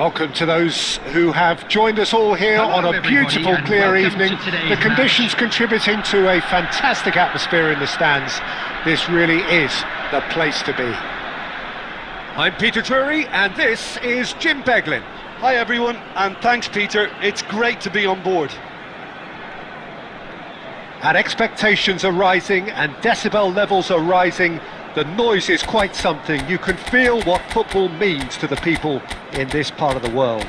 Welcome to those who have joined us all here on a beautiful, clear evening. The conditions contributing to a fantastic atmosphere in the stands. This really is the place to be. I'm Peter Drury, and this is Jim Beglin. Hi everyone, and thanks Peter. It's great to be on board. And expectations are rising and decibel levels are rising. The noise is quite something. You can feel what football means to the people in this part of the world.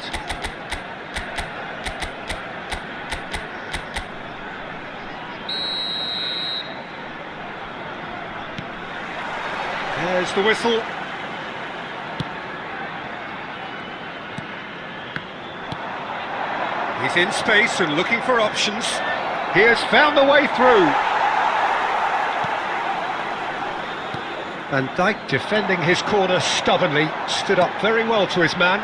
There's the whistle. He's in space and looking for options. He has found the way through. Van Dijk defending his corner stubbornly, stood up very well to his man.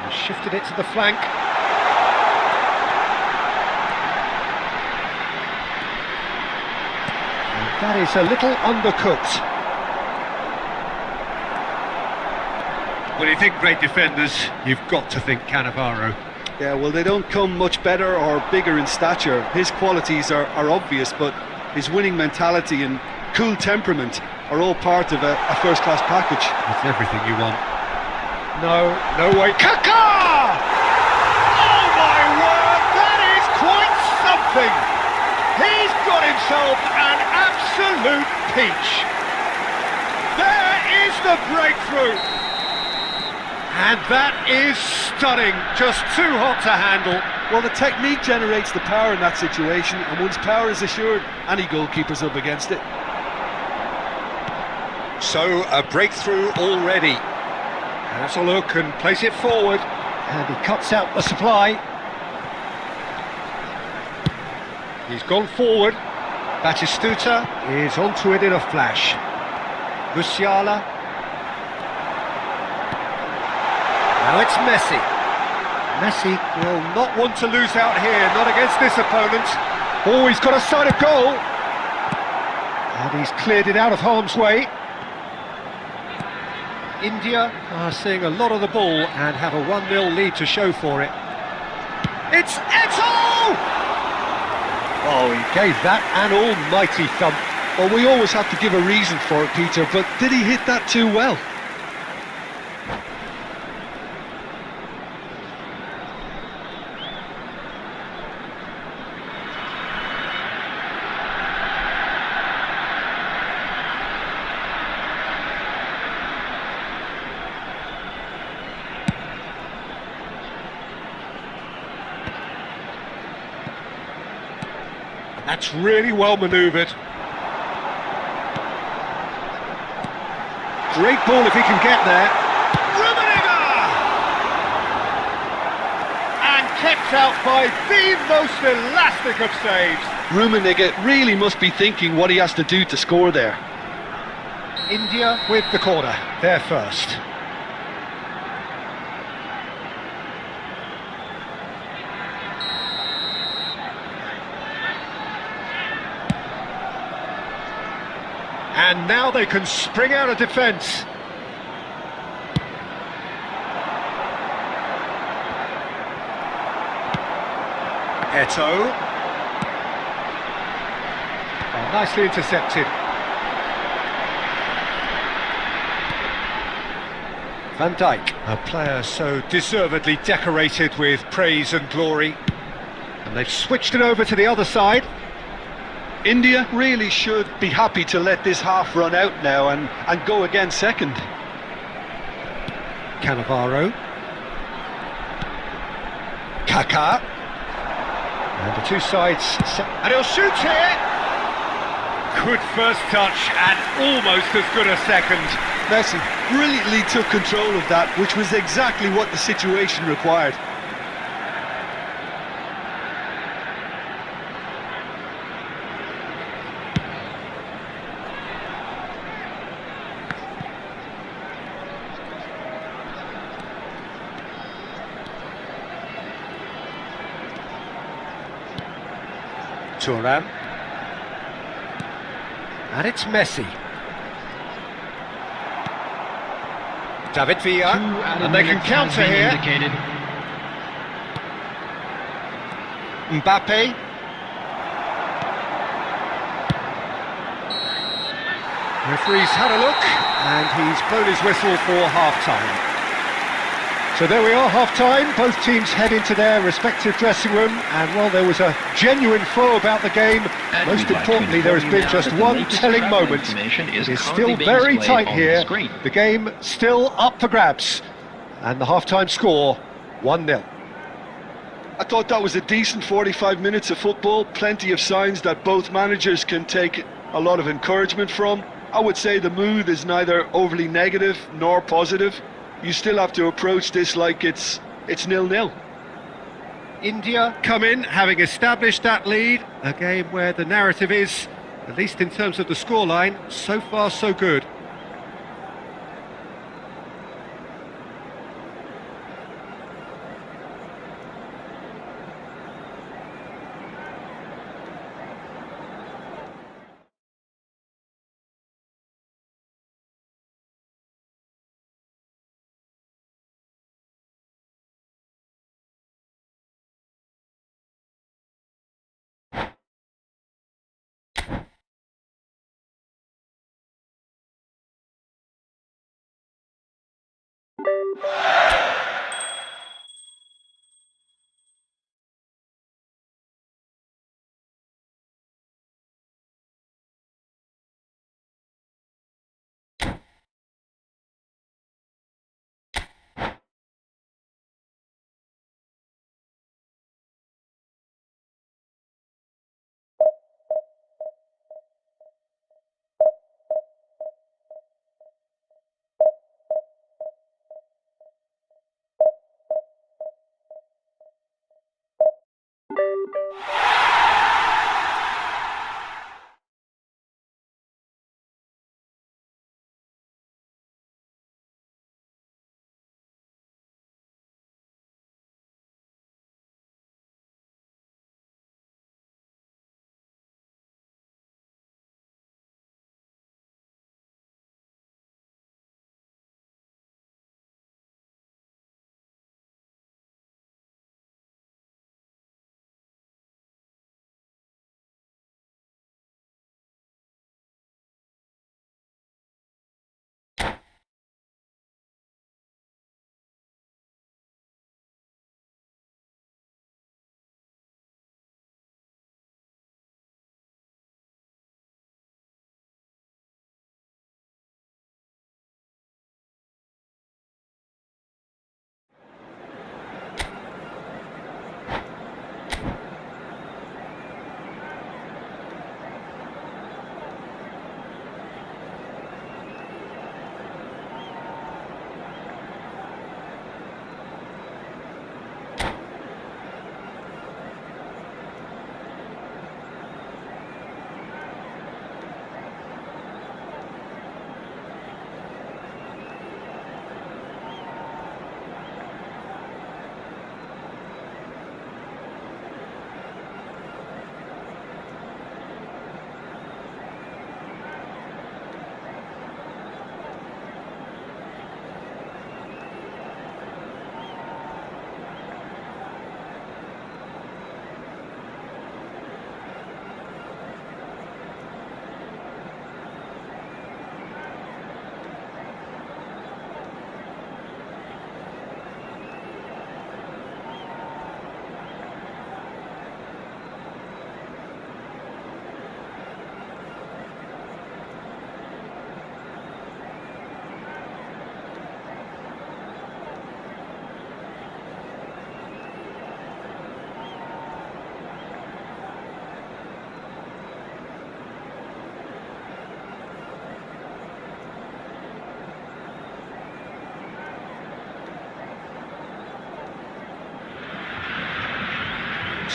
And shifted it to the flank. And that is a little undercooked. When you think great defenders, you've got to think Cannavaro. Yeah, well, they don't come much better or bigger in stature. His qualities are obvious, but his winning mentality and cool temperament are all part of a first-class package. It's everything you want. No way. Kaká! Oh my word, that is quite something! He's got himself an absolute peach. There is the breakthrough. And that is stunning, just too hot to handle. Well, the technique generates the power in that situation, and once power is assured, any goalkeeper's up against it. So, a breakthrough already. Has a look and plays it forward. And he cuts out the supply. He's gone forward. Batistuta is onto it in a flash. Musiala. Now it's Messi. Messi will not want to lose out here, not against this opponent. Oh, he's got a sight of goal. And he's cleared it out of harm's way. India are seeing a lot of the ball and have a 1-0 lead to show for it. It's Eto'o! Oh, he gave that an almighty thump. Well, we always have to give a reason for it, Peter, but did he hit that too well? That's really well manoeuvred. Great ball if he can get there. Rummenigge! And kept out by the most elastic of saves. Rummenigge really must be thinking what he has to do to score there. India with the corner, they're first. And now they can spring out of defence. Eto'o. Oh, nicely intercepted. Van Dijk, a player so deservedly decorated with praise and glory. And they've switched it over to the other side. India really should be happy to let this half run out now and go again second. Cannavaro. Kaká. And the two sides... And he'll shoot here! Good first touch and almost as good a second. Messi brilliantly took control of that, which was exactly what the situation required. Thuram. And it's Messi. David Villa, and they can counter here. Indicated. Mbappe. Referee's had a look, and he's blown his whistle for half-time. So there we are, half-time. Both teams head into their respective dressing room, and while there was a genuine flow about the game, most importantly there has been just one telling moment. It's still very tight here. The game still up for grabs, and the half-time score 1-0. I thought that was a decent 45 minutes of football, plenty of signs that both managers can take a lot of encouragement from. I would say the mood is neither overly negative nor positive. You still have to approach this like it's 0-0. India come in, having established that lead. A game where the narrative is, at least in terms of the scoreline, so far so good.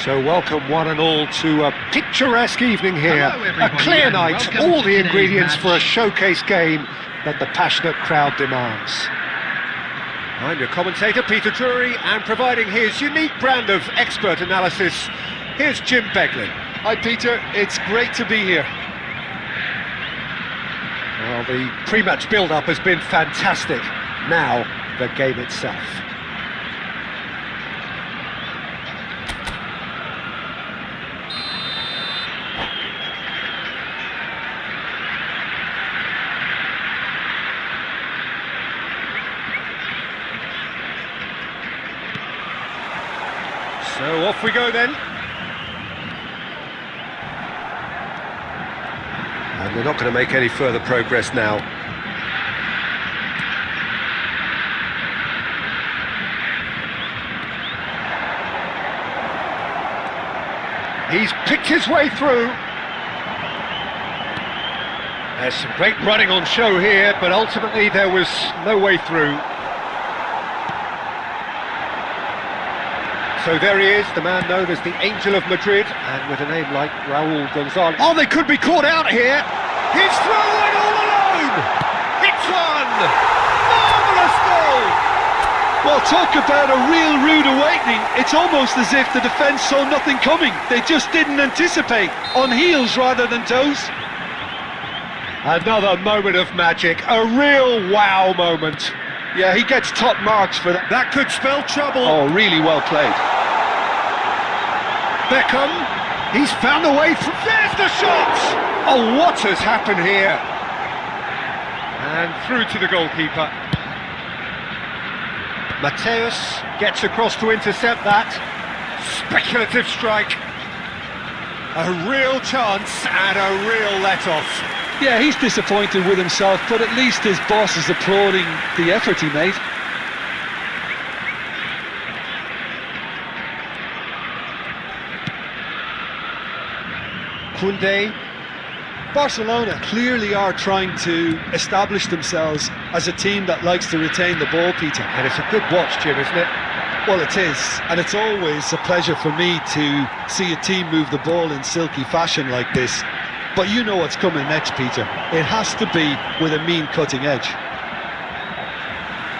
So welcome one and all to a picturesque evening here, a clear night, all the ingredients for a showcase game that the passionate crowd demands. I'm your commentator Peter Drury, and providing his unique brand of expert analysis, here's Jim Beglin. Hi Peter, it's great to be here. Well, the pre-match build-up has been fantastic. Now, the game itself. So off we go then. And they're not going to make any further progress now. He's picked his way through. There's some great running on show here, but ultimately there was no way through. So there he is, the man known as the Angel of Madrid, and with a name like Raúl González. Oh, they could be caught out here. He's through and all alone. Hits one. Marvellous goal. Well, talk about a real rude awakening. It's almost as if the defence saw nothing coming. They just didn't anticipate. On heels rather than toes. Another moment of magic, a real wow moment. Yeah, he gets top marks for that. That could spell trouble. Oh, really well played. Beckham, he's found a way through. There's the shot! Oh, what has happened here? And through to the goalkeeper. Mateus gets across to intercept that. Speculative strike. A real chance and a real let-off. Yeah, he's disappointed with himself, but at least his boss is applauding the effort he made. Koundé. Barcelona clearly are trying to establish themselves as a team that likes to retain the ball, Peter. And it's a good watch, Jim, isn't it? Well, it is, and it's always a pleasure for me to see a team move the ball in silky fashion like this. But you know what's coming next, Peter. It has to be with a mean cutting edge.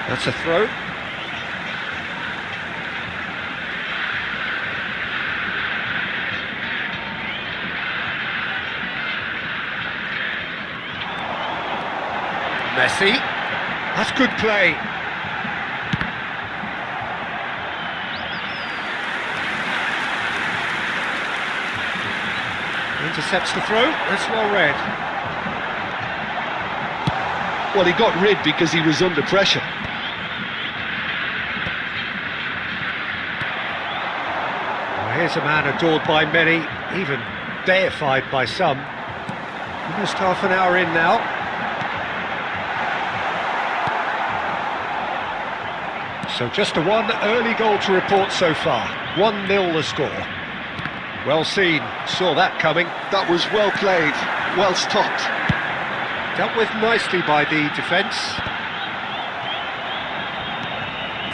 That's a throw. Messi. That's good play. Intercepts the throw. That's well read. Well, he got rid because he was under pressure. Well, here's a man adored by many, even deified by some. Almost half an hour in now. So just a one early goal to report so far. 1-0 the score. Well seen, saw that coming. That was well played, well stopped. Dealt with nicely by the defence.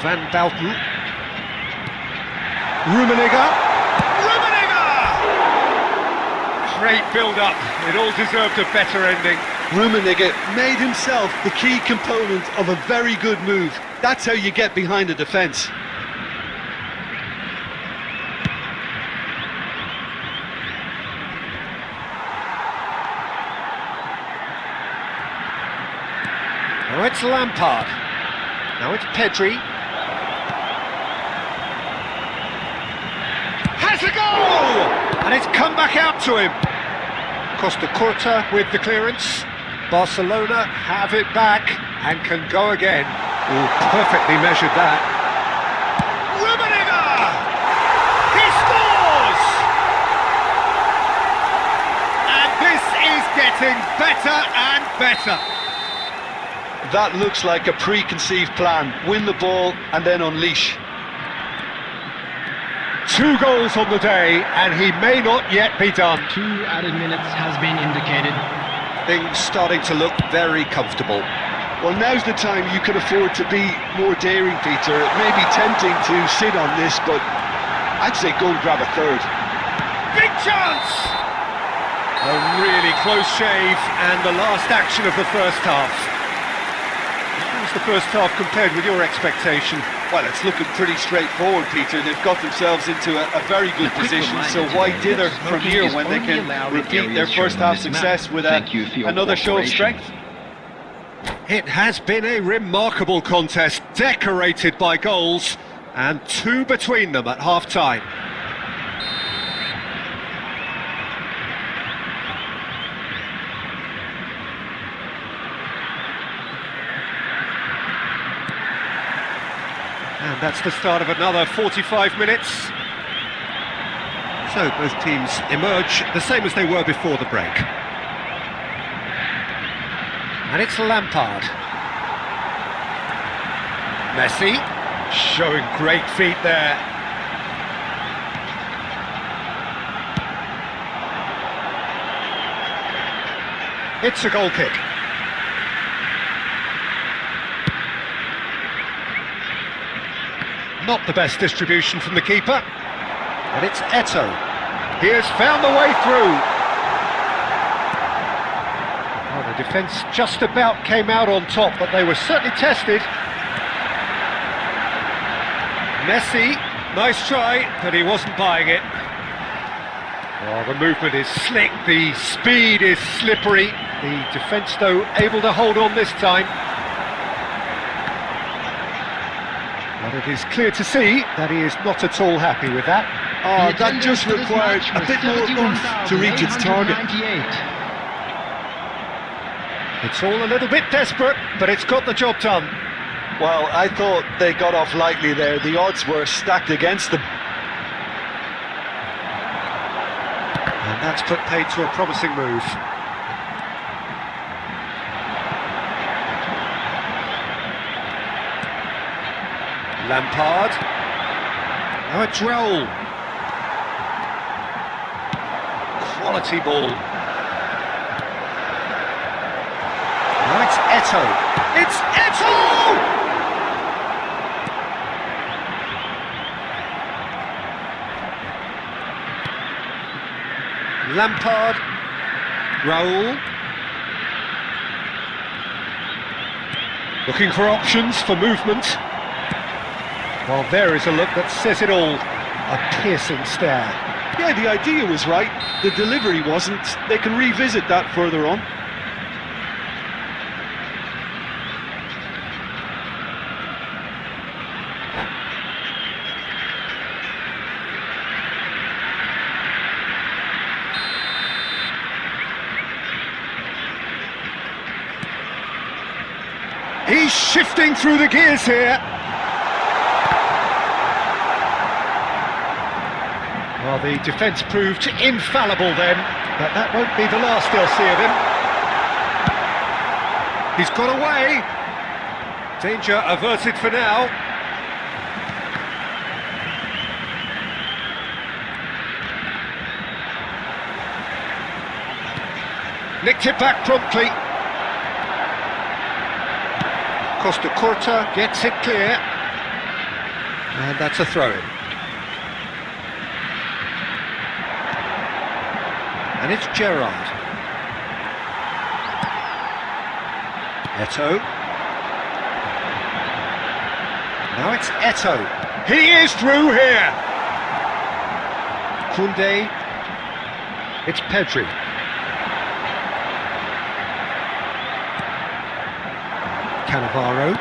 Van Bouten. Rummenigge. Great build-up, it all deserved a better ending. Rummenigge made himself the key component of a very good move. That's how you get behind a defence. Now it's Lampard. Now it's Pedri. Has a goal! And it's come back out to him. Costa Curta with the clearance. Barcelona have it back and can go again. Ooh, perfectly measured that. Rummenigge! He scores! And this is getting better and better. That looks like a preconceived plan. Win the ball and then unleash. 2 goals on the day, and he may not yet be done. 2 added minutes has been indicated. Things starting to look very comfortable. Well, now's the time you can afford to be more daring, Peter. It may be tempting to sit on this, but I'd say go and grab a third. Big chance! A really close shave, and the last action of the first half. How was the first half compared with your expectation? Well, it's looking pretty straightforward, Peter. They've got themselves into a very good position, so why dither from here when they can repeat their first half success with another show of strength? It has been a remarkable contest, decorated by goals, and two between them at half-time. And that's the start of another 45 minutes. So both teams emerge the same as they were before the break. And it's Lampard. Messi, showing great feet there. It's a goal kick. Not the best distribution from the keeper. And it's Eto'o. He has found the way through. Well, the defence just about came out on top, but they were certainly tested. Messi, nice try, but he wasn't buying it. Oh, the movement is slick, the speed is slippery. The defence, though, able to hold on this time. But it is clear to see that he is not at all happy with that. Oh, that just required a bit more oomph to reach its target. It's all a little bit desperate, but it's got the job done. Well, I thought they got off lightly there. The odds were stacked against them. And that's put paid to a promising move. Lampard. Now it's Raul. Quality ball. Now it's Eto'o. It's Eto'o! Lampard. Raul. Looking for options for movement. Well, there is a look that says it all. A piercing stare. Yeah, the idea was right. The delivery wasn't. They can revisit that further on. He's shifting through the gears here. Well, the defence proved infallible then, but that won't be the last they'll see of him. He's got away. Danger averted for now. Nicked it back promptly. Costa Curta gets it clear. And that's a throw-in. And it's Gerrard. Eto'o. Now it's Eto'o. He is through here. Koundé. It's Pedri. Cannavaro.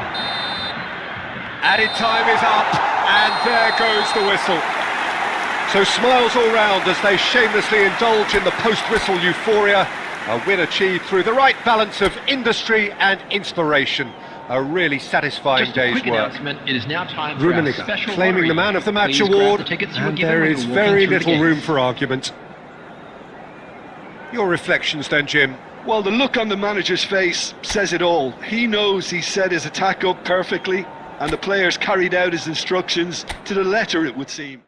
Added time is up, and there goes the whistle. So smiles all round as they shamelessly indulge in the post-whistle euphoria. A win achieved through the right balance of industry and inspiration. A really satisfying Just a day's quick work. announcement, it is now time for our Rummenigge special claiming the lottery. man of the match Please grab award, the tickets you were and given there when is you were very walking through little the room gates. for argument. Your reflections then, Jim? Well, the look on the manager's face says it all. He knows he set his attack up perfectly, and the players carried out his instructions to the letter, it would seem.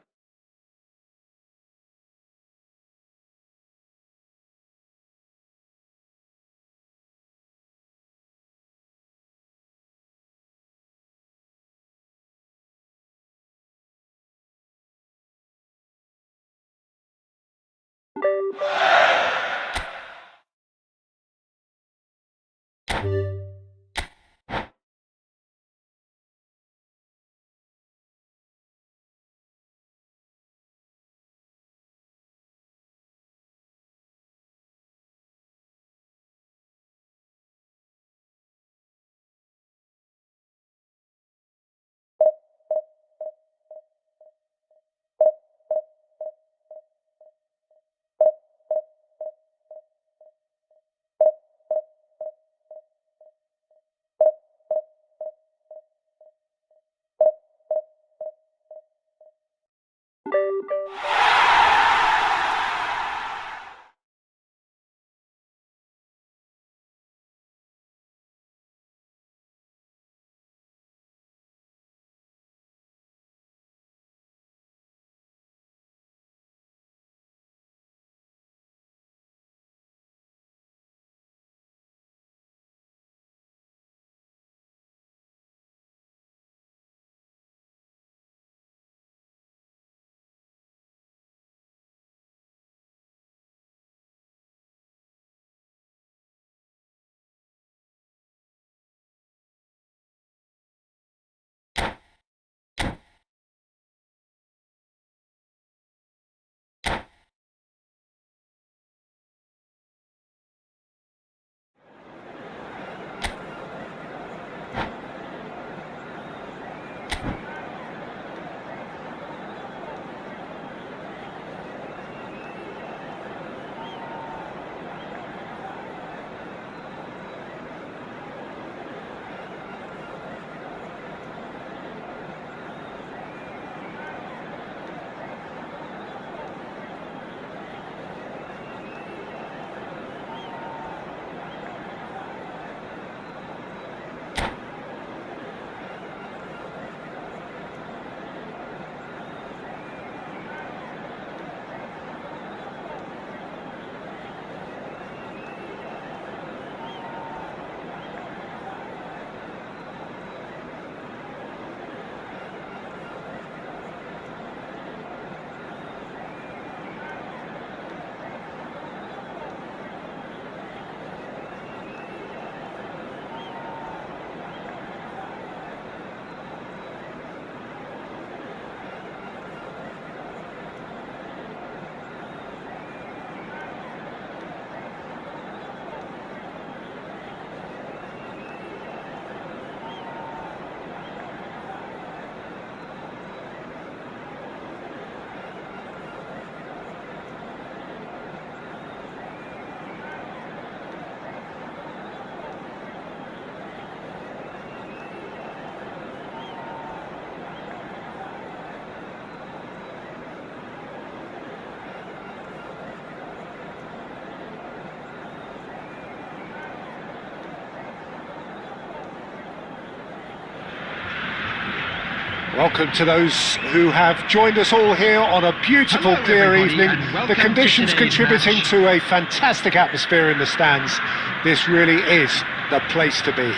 Welcome to those who have joined us all here on a beautiful, Hello, clear everybody, evening. and welcome The to conditions today's contributing match. to a fantastic atmosphere in the stands. This really is the place to be.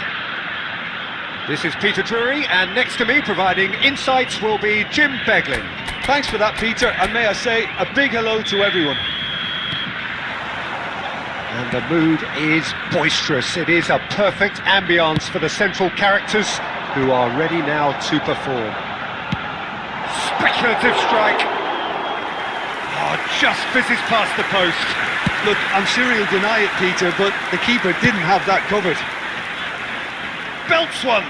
This is Peter Drury, and next to me providing insights will be Jim Beglin. Thanks for that, Peter, and may I say a big hello to everyone. And the mood is boisterous. It is a perfect ambience for the central characters who are ready now to perform. Speculative strike. Oh, just fizzes past the post. Look, I'm sure he'll deny it, Peter, but the keeper didn't have that covered. Belts one.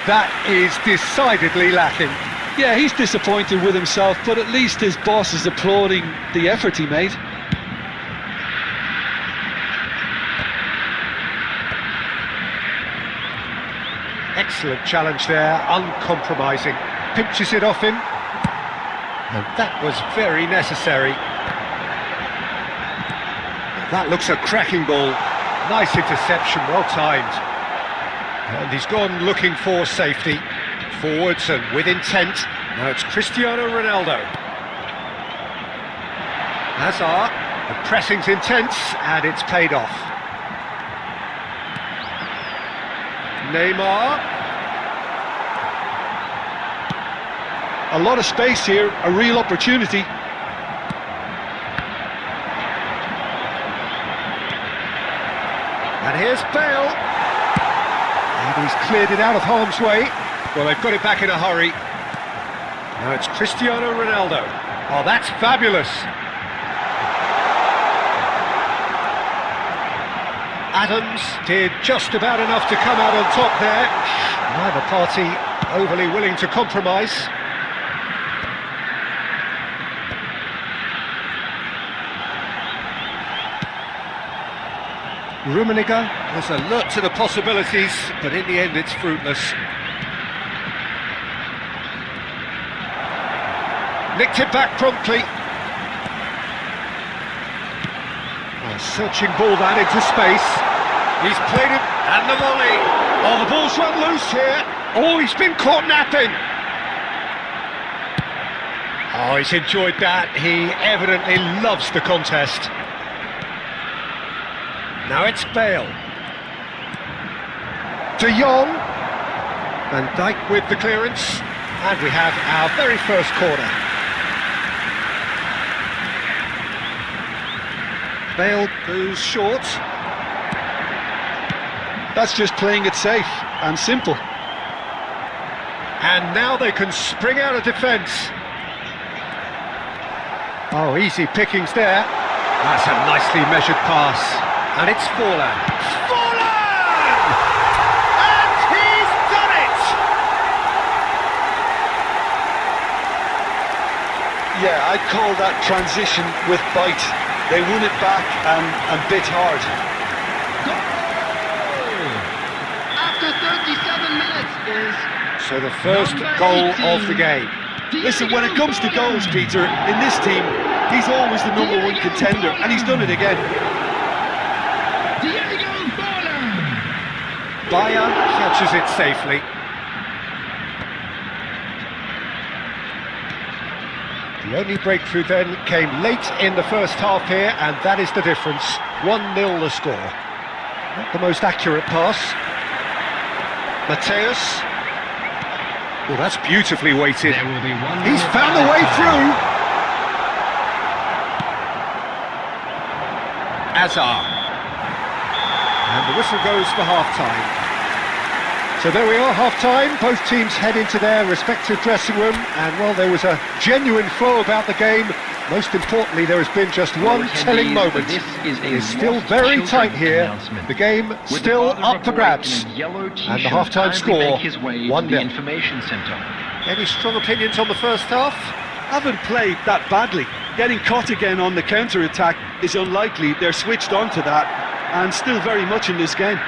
That is decidedly lacking. Yeah, he's disappointed with himself, but at least his boss is applauding the effort he made. Excellent challenge there, uncompromising. Pinches it off him. And that was very necessary. That looks a cracking ball. Nice interception, well timed. And he's gone looking for safety. Forwards and with intent. Now it's Cristiano Ronaldo. Hazard. The pressing's intense and it's paid off. Neymar. A lot of space here, a real opportunity. And here's Bale. And he's cleared it out of harm's way. Well, they've got it back in a hurry. Now it's Cristiano Ronaldo. Oh, that's fabulous. Adams did just about enough to come out on top there. Neither party overly willing to compromise. Rummenigge was alert to the possibilities, but in the end it's fruitless. Nicked it back promptly. A searching ball that into space. He's played it, and the volley. Oh, the ball's run loose here. Oh, he's been caught napping. Oh, he's enjoyed that. He evidently loves the contest. Now it's Bale. De Jong. Van Dijk with the clearance. And we have our very first corner. Bale goes short. That's just playing it safe and simple. And now they can spring out of defence. Oh, easy pickings there. That's a nicely measured pass. And it's Forlan. Forlan! And he's done it! Yeah, I'd call that transition with bite. They won it back and bit hard. After 37 minutes is... So the first Number goal 18. of the game. Listen, when it comes to goals, Peter, in this team, he's always the number one contender, and he's done it again. Bayer catches it safely. The only breakthrough then came late in the first half here, and that is the difference. 1-0 the score. Not the most accurate pass. Mateus. Oh, that's beautifully weighted. There will be one He's minute found the way added through. time. Hazard. And the whistle goes for half-time. So there we are, half-time. Both teams head into their respective dressing room, and well, there was a genuine flow about the game. Most importantly, there has been just one telling moment. It's still very tight here. The game still up for grabs. And the half-time score, 1-0. Information Centre. Any strong opinions on the first half? Haven't played that badly. Getting caught again on the counter-attack is unlikely. They're switched on to that, and still very much in this game.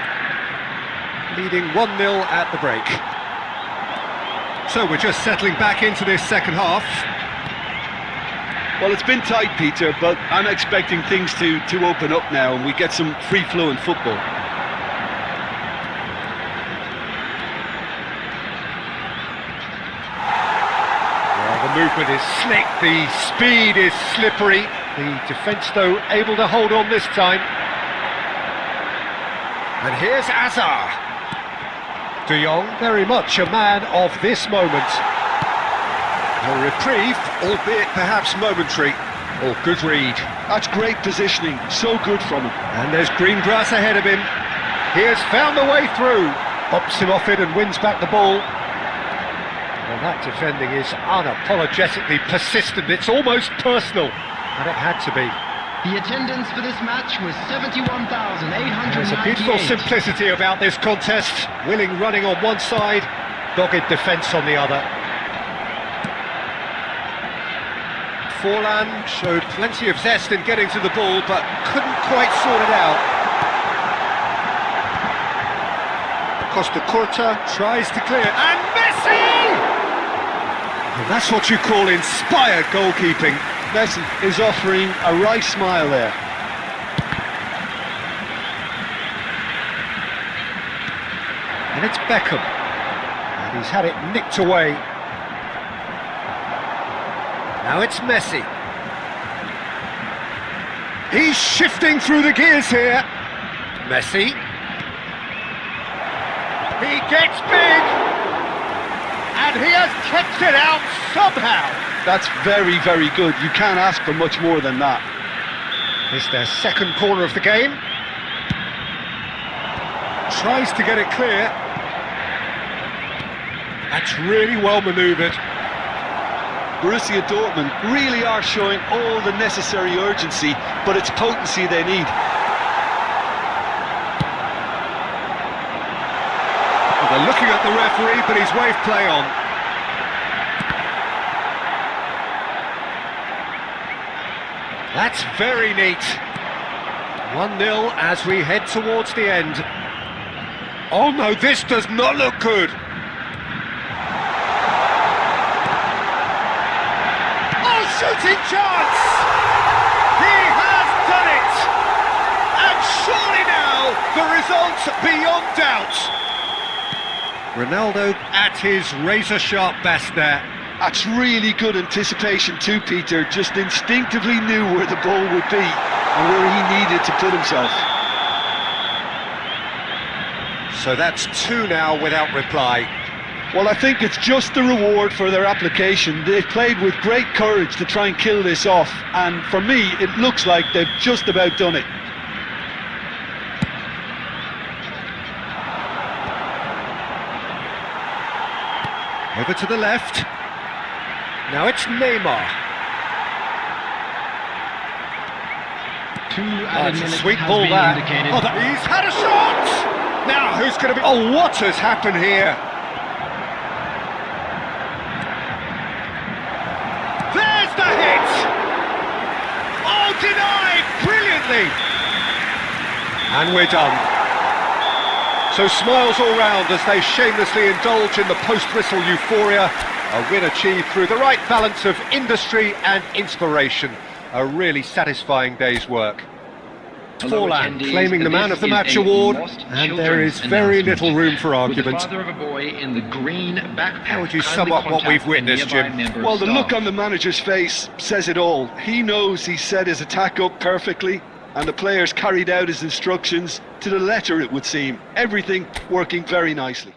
Leading 1-0 at the break. So we're just settling back into this second half. Well, it's been tight, Peter, but I'm expecting things to open up now and we get some free-flowing football. movement is slick, the speed is slippery. The defence, though, able to hold on this time. And here's Azar. De Jong, very much a man of this moment. A reprieve, albeit perhaps momentary. Oh, good read. That's great positioning, so good from him. And there's green grass ahead of him. He has found the way through. Hops him off it and wins back the ball. Well, that defending is unapologetically persistent. It's almost personal. And it had to be. The attendance for this match was 71,898. There's a beautiful simplicity about this contest. Willing running on one side, dogged defence on the other. Forlan showed plenty of zest in getting to the ball, but couldn't quite sort it out. Costa Curta tries to clear, and Messi! And that's what you call inspired goalkeeping. Messi is offering a right smile there. And it's Beckham. And he's had it nicked away. Now it's Messi. He's shifting through the gears here. Messi. He gets big. And he has kept it out somehow. That's very, very good. You can't ask for much more than that. It's their second corner of the game. Tries to get it clear. That's really well manoeuvred. Borussia Dortmund really are showing all the necessary urgency, but it's potency they need. Well, they're looking at the referee, but he's waved play on. That's very neat. 1-0 as we head towards the end. Oh no, this does not look good. Shooting chance! He has done it! And surely now, the result's beyond doubt. Ronaldo at his razor-sharp best there. That's really good anticipation too, Peter. Just instinctively knew where the ball would be and where he needed to put himself. So that's 2 now without reply. Well, I think it's just the reward for their application. They've played with great courage to try and kill this off, and for me, it looks like they've just about done it. Over to the left. Now it's Neymar. It's a sweet ball that. Oh, he's had a shot! Now who's going to be... Oh, what has happened here? There's the hit! Oh, denied brilliantly! And we're done. So smiles all round as they shamelessly indulge in the post-whistle euphoria. A win achieved through the right balance of industry and inspiration. A really satisfying day's work. Forlan claiming the Man of the Match award, and there is very little room for argument. Father of a boy in the green backpack. How would you sum up what we've witnessed, Jim? Well, the look on the manager's face says it all. He knows he set his attack up perfectly, and the players carried out his instructions to the letter, it would seem. Everything working very nicely.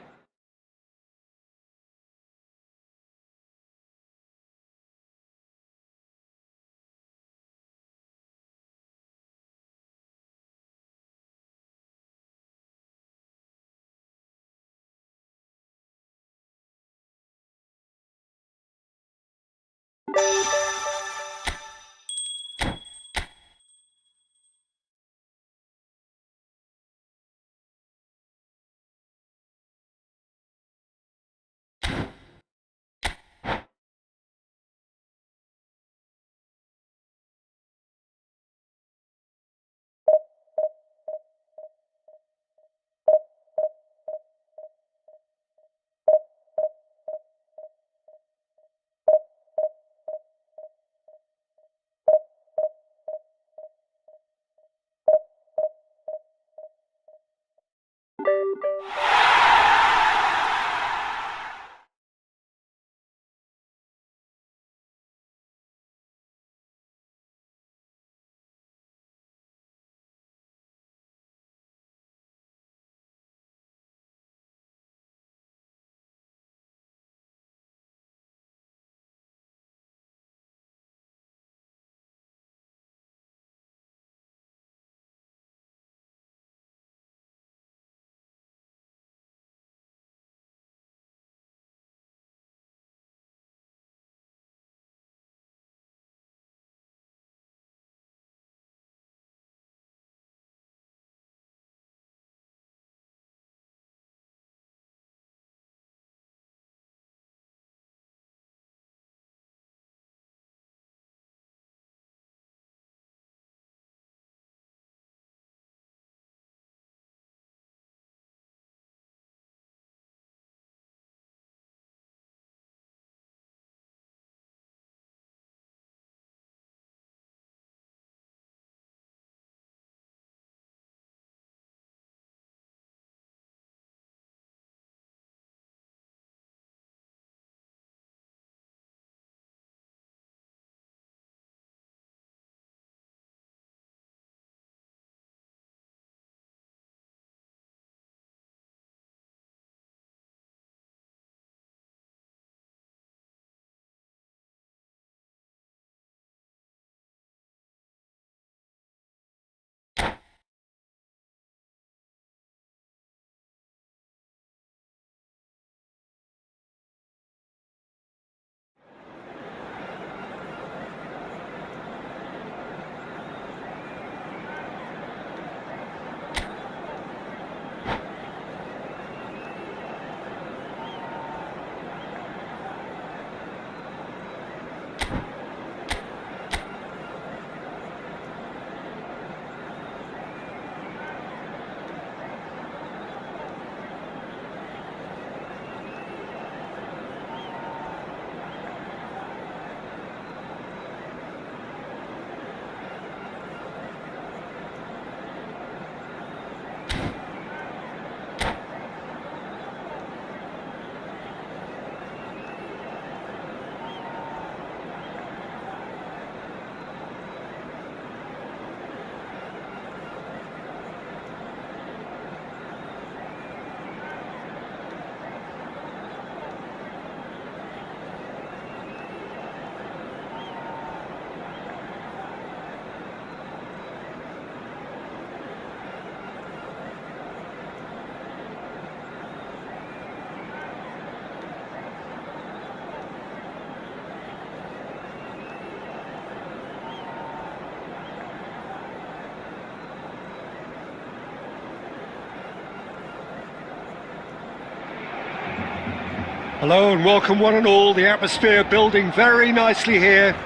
Hello and welcome one and all. The atmosphere building very nicely here.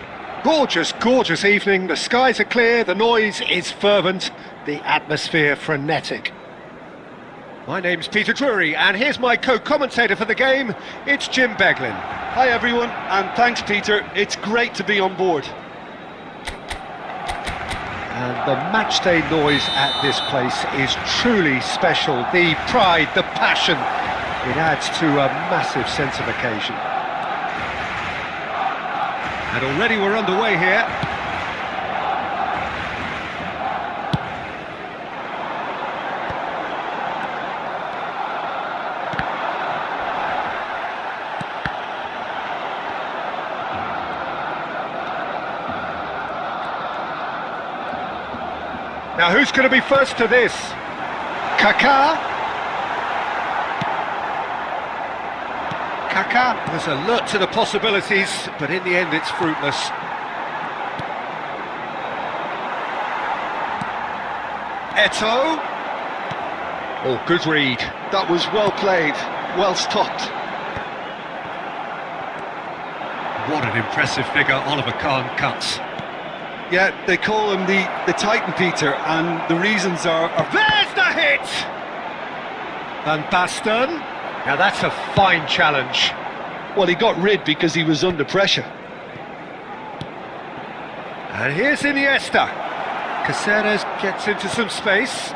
Gorgeous, gorgeous evening. The skies are clear, the noise is fervent, the atmosphere frenetic. My name's Peter Drury, and here's my co-commentator for the game. It's Jim Beglin. Hi everyone, and thanks Peter, it's great to be on board. And the matchday noise at this place is truly special. The pride, the passion, it adds to a massive sense of occasion. And already we're underway here. Now who's going to be first to this? Kaká? Kaká was alert to the possibilities, but in the end it's fruitless. Eto'o. Oh, good read. That was well played, well stopped. What an impressive figure Oliver Kahn cuts. Yeah, they call him the Titan, Peter, and the reasons are... There's the hit! Van Basten. Now that's a fine challenge. Well, he got rid because he was under pressure. And here's Iniesta. Caceres gets into some space.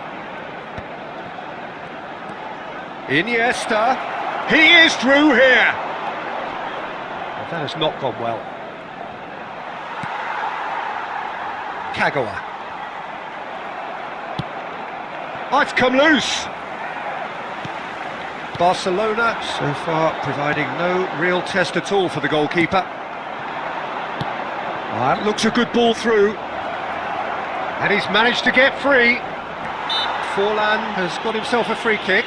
Iniesta. He is through here. Well, that has not gone well. Kagawa. Oh, it's come loose. Barcelona so far providing no real test at all for the goalkeeper. That looks a good ball through. And he's managed to get free. Forlan has got himself a free kick.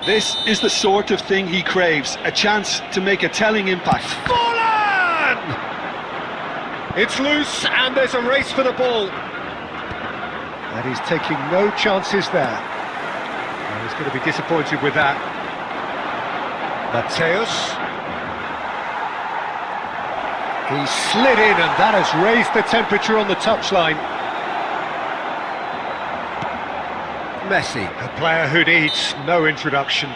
This is the sort of thing he craves, a chance to make a telling impact. Forlan! It's loose and there's a race for the ball. And he's taking no chances there. And he's going to be disappointed with that. Mateus. He slid in and that has raised the temperature on the touchline. Messi, a player who needs no introduction.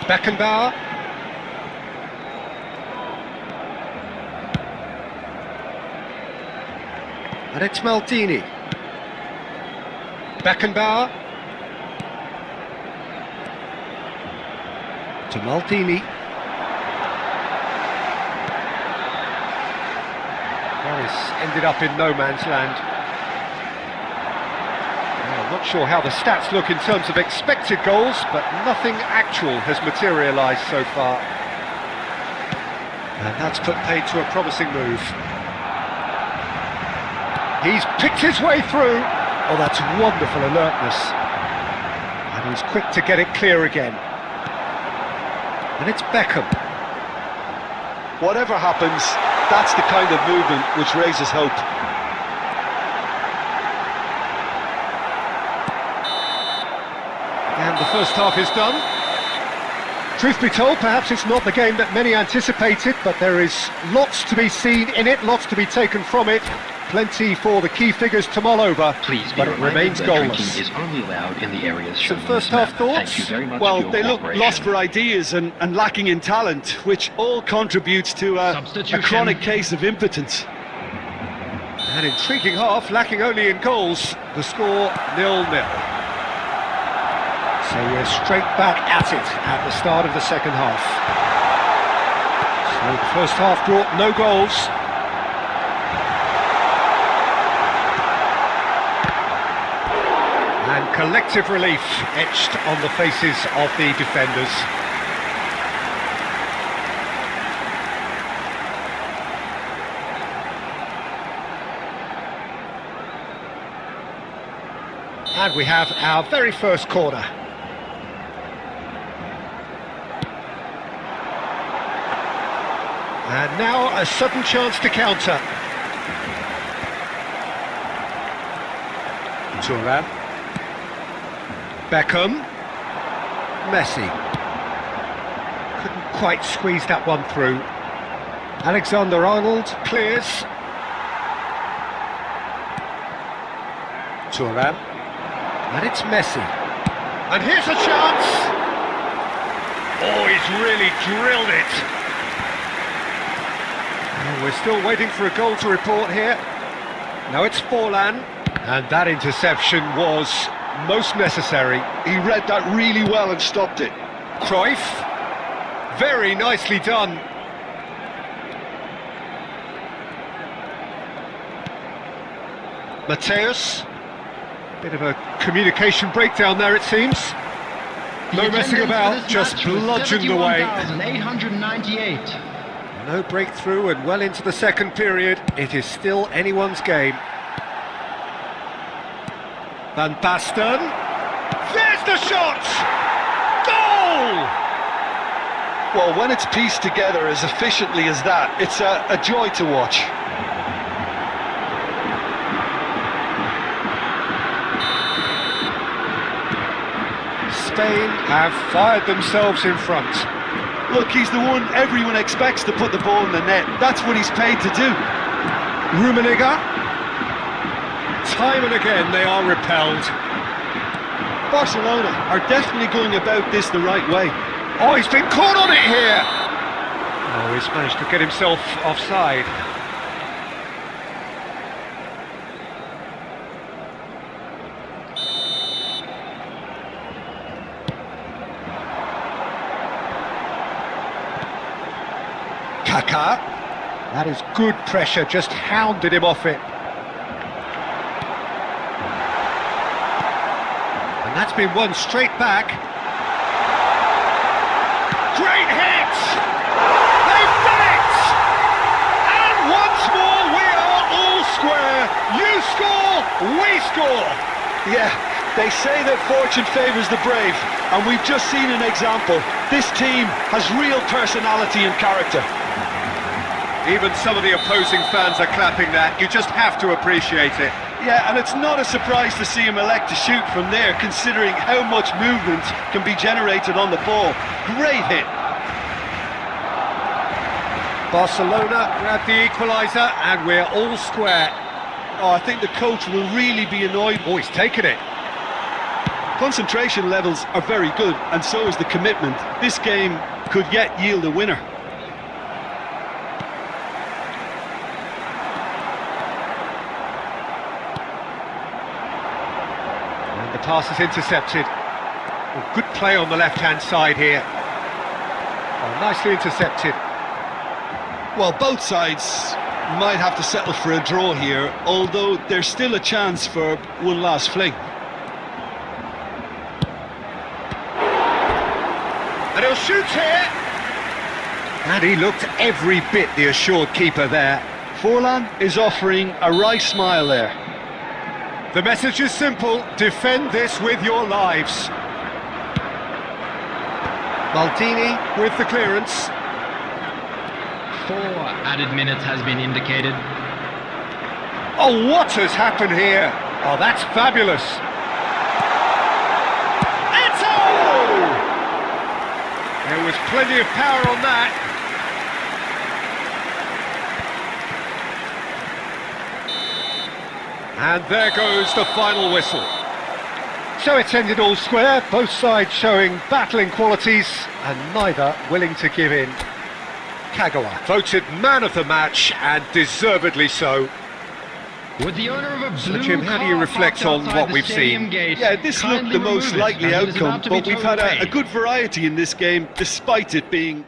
Beckenbauer. And it's Maldini. Beckenbauer. To Maldini. Ended up in no man's land. Well, I'm not sure how the stats look in terms of expected goals, but nothing actual has materialised so far. And that's put paid to a promising move. He's picked his way through. Oh, that's wonderful alertness. And he's quick to get it clear again. And it's Beckham. Whatever happens, that's the kind of movement which raises hope. And the first half is done. Truth be told, perhaps it's not the game that many anticipated, but there is lots to be seen in it, lots to be taken from it. Plenty for the key figures to mull over, Please be but it reminded remains that goalless. drinking is only allowed in the areas shown Some on first this map. half thoughts? Thank you very much for Well, your they look cooperation. lost for ideas and lacking in talent, which all contributes to a chronic case of impotence. An intriguing half, lacking only in goals. The score 0-0. So we're straight back at it at the start of the second half. So the first half brought no goals. And collective relief etched on the faces of the defenders. And we have our very first corner. And now a sudden chance to counter. Thuram. Beckham. Messi. Couldn't quite squeeze that one through. Alexander-Arnold clears. Thuram. And it's Messi. And here's a chance! Oh, he's really drilled it! And we're still waiting for a goal to report here. Now it's Forlan. And that interception was most necessary. He read that really well and stopped it. Cruyff. Very nicely done. Mateus. Bit of a communication breakdown there, it seems. No messing about, just bludgeoned away. 898. No breakthrough and well into the second period. It is still anyone's game. Van Basten. There's the shot! Goal! Well, when it's pieced together as efficiently as that, it's a joy to watch. Spain have fired themselves in front. Look, he's the one everyone expects to put the ball in the net. That's what he's paid to do. Rummenigge. Time and again they are repelled. Barcelona are definitely going about this the right way. Oh, he's been caught on it here! Oh, he's managed to get himself offside. Kaká. That is good pressure, just hounded him off it. And that's been won straight back. Great hit! They've done it! And once more we are all square. You score, we score. Yeah, they say that fortune favours the brave, and we've just seen an example. This team has real personality and character. Even some of the opposing fans are clapping that. You just have to appreciate it. Yeah, and it's not a surprise to see him elect to shoot from there, considering how much movement can be generated on the ball. Great hit. Barcelona grab the equaliser, and we're all square. Oh, I think the coach will really be annoyed. Oh, he's taken it. Concentration levels are very good, and so is the commitment. This game could yet yield a winner. And the pass is intercepted. Oh, good play on the left-hand side here. Oh, nicely intercepted. Well, both sides might have to settle for a draw here, although there's still a chance for one last fling. And he'll shoot here. And he looked every bit the assured keeper there. Forlan is offering a wry smile there. The message is simple: defend this with your lives. Maldini with the clearance. 4 added minutes has been indicated. Oh, what has happened here? Oh, that's fabulous. There was plenty of power on that. And there goes the final whistle. So it's ended all square, both sides showing battling qualities and neither willing to give in. Kagawa voted man of the match, and deservedly so. With the owner of a So blue Jim, how do you car reflect parked on outside what the we've stadium seen? gate, Yeah, this looked kindly the most remove it, likely as it is outcome, about to be but we've towed had a away. good variety in this game, despite it being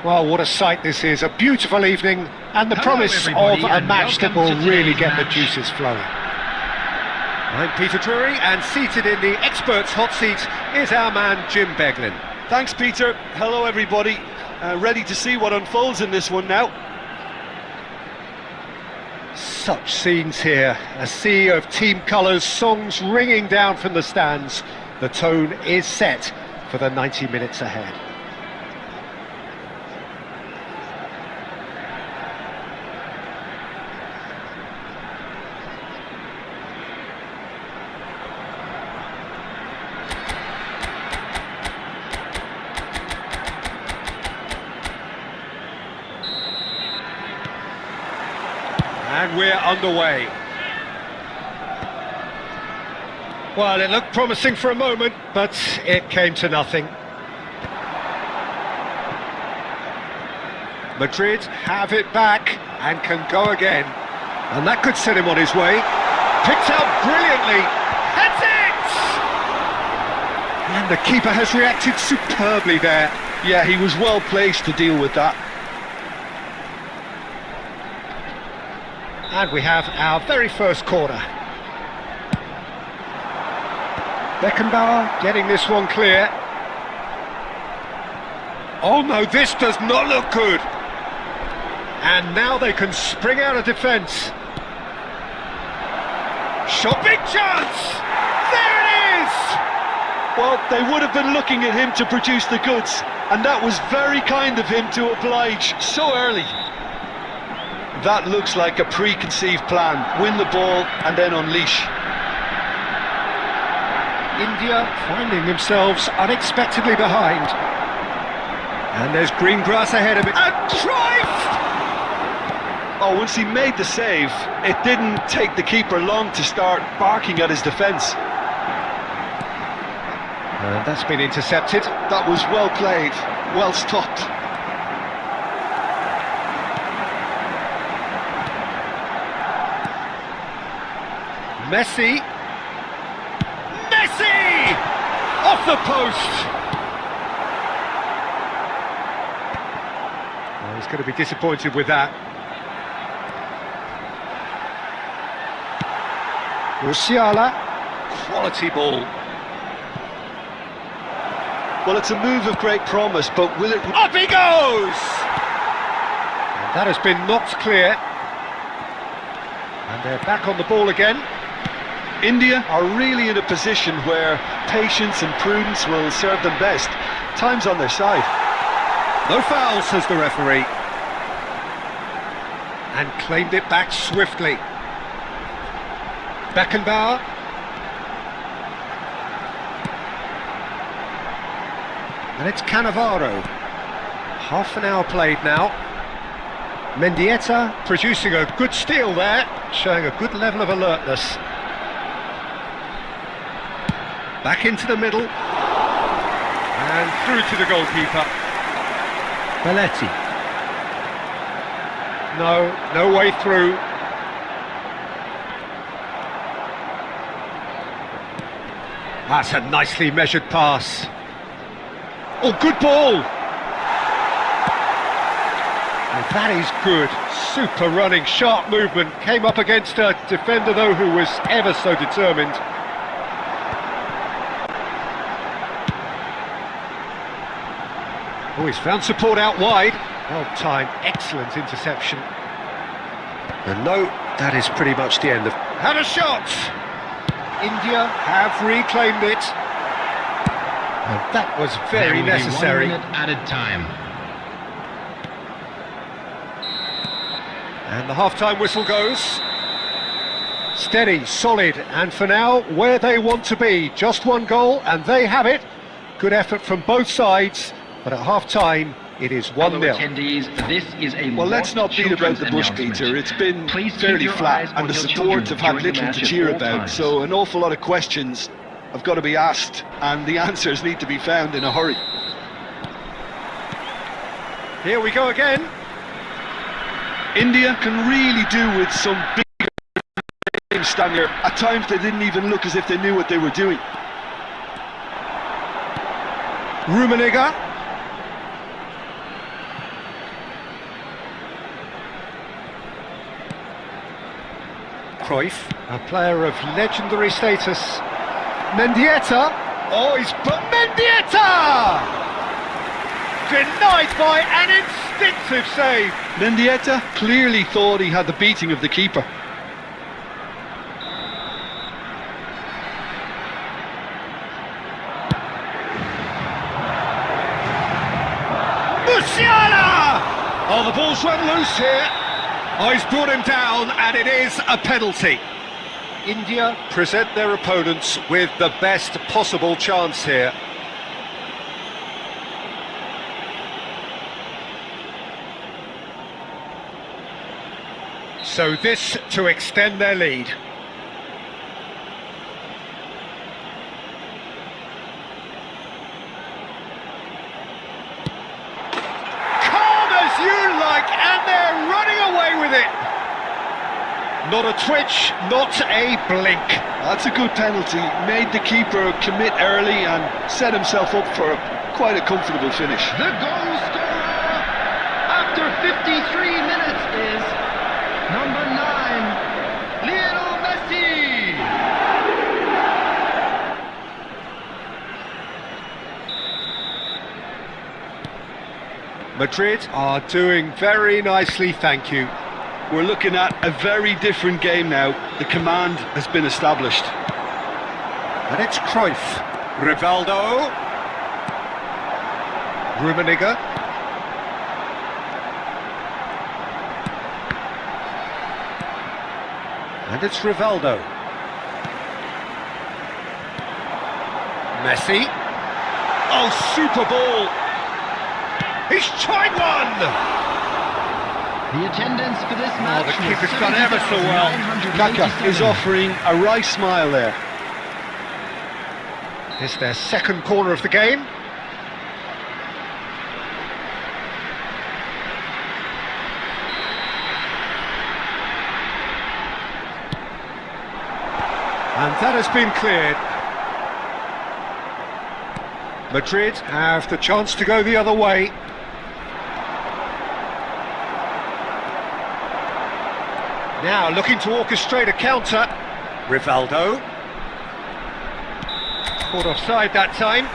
Well, what a sight this is. A beautiful evening and the Hello, promise of everybody, a and match that welcome will to really today's get the match. juices flowing. I'm Peter Drury, and seated in the experts' hot seat is our man Jim Beglin. Thanks, Peter. Hello, everybody. Ready to see what unfolds in this one now. Such scenes here, a sea of team colours, songs ringing down from the stands. The tone is set for the 90 minutes ahead. And we're underway. Well, it looked promising for a moment, but it came to nothing. Madrid have it back and can go again. And that could set him on his way. Picked out brilliantly. Heads it! And the keeper has reacted superbly there. Yeah, he was well placed to deal with that. And we have our very first corner. Beckenbauer getting this one clear. Oh no, this does not look good. And now they can spring out of defence. Shot, big chance! There it is! Well, they would have been looking at him to produce the goods, and that was very kind of him to oblige so early. That looks like a preconceived plan. Win the ball and then unleash. India finding themselves unexpectedly behind. And there's green grass ahead of it. And drive! Oh, once he made the save, it didn't take the keeper long to start barking at his defence. And that's been intercepted. That was well played, well stopped. Messi! Off the post! Oh, he's going to be disappointed with that. Musiala, quality ball. Well, it's a move of great promise, but will it... Up he goes! And that has been knocked clear. And they're back on the ball again. India are really in a position where patience and prudence will serve them best. Time's on their side. No foul, says the referee. And claimed it back swiftly. Beckenbauer. And it's Cannavaro. Half an hour played now. Mendieta producing a good steal there, showing a good level of alertness. Back into the middle. And through to the goalkeeper. Belletti. No way through. That's a nicely measured pass. Oh, good ball! And that is good. Super running, sharp movement. Came up against a defender, though, who was ever so determined. Oh, he's found support out wide. Well timed, excellent interception. And no, that is pretty much the end of... Had a shot! India have reclaimed it. And that was very There will be necessary. 1 minute added time. And the half-time whistle goes. Steady, solid, and for now, where they want to be. Just one goal, and they have it. Good effort from both sides, but at half-time, it is 1-0. Fellow attendees, this is a Well, let's not beat about the bush, announcement. Peter. It's been Please keep fairly your flat, eyes and on the your support children have had during the little match to at cheer all about. times. So an awful lot of questions have got to be asked, and the answers need to be found in a hurry. Here we go again. India can really do with some bigger names standing here. At times they didn't even look as if they knew what they were doing. Rummenigge. Cruyff, a player of legendary status. Mendieta. Oh, he's put Mendieta! Denied by an instinctive save. Mendieta clearly thought he had the beating of the keeper. Musiala! Oh, the ball's run loose here. Oh, he's brought him down, and it is a penalty. India present their opponents with the best possible chance here. So this to extend their lead. Calm as you like, and they're running away with it. Not a twitch, not a blink. That's a good penalty. Made the keeper commit early and set himself up for quite a comfortable finish. The goal scorer after 53 minutes is number 9, Lionel Messi. Madrid are doing very nicely, thank you. We're looking at a very different game now. The command has been established. And it's Cruyff. Rivaldo. Rummenigge. And it's Rivaldo. Messi. Oh, super ball. He's tried one! The attendance for this match the was keeper's done ever so well. Kaka is offering a wry smile there. It's their second corner of the game. And that has been cleared. Madrid have the chance to go the other way. Now looking to orchestrate a counter. Rivaldo. Caught offside that time.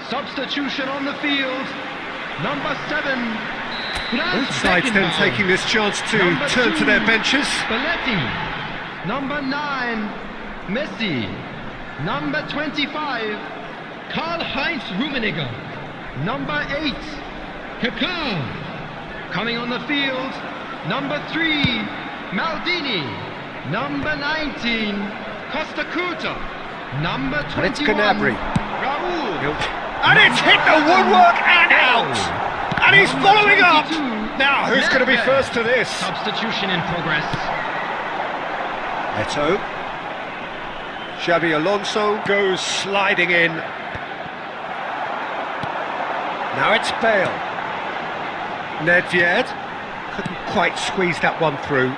Substitution on the field. Number 7. Both sides then taking this chance to Number turn 2, to their benches. Spalletti. Number 9, Messi. Number 25, Karl-Heinz Rummenigge. Number 8, Kaká. Coming on the field, number 3, Maldini. Number 19, Costa Curta. Number 21, And it's Gnabry. Raúl. And it's hit the woodwork and out! And he's Number following up! 22, Now, who's going to be Nedved. first to this? Substitution in progress. Eto'o. Xabi Alonso goes sliding in. Now it's Bale. Nedved couldn't quite squeeze that one through.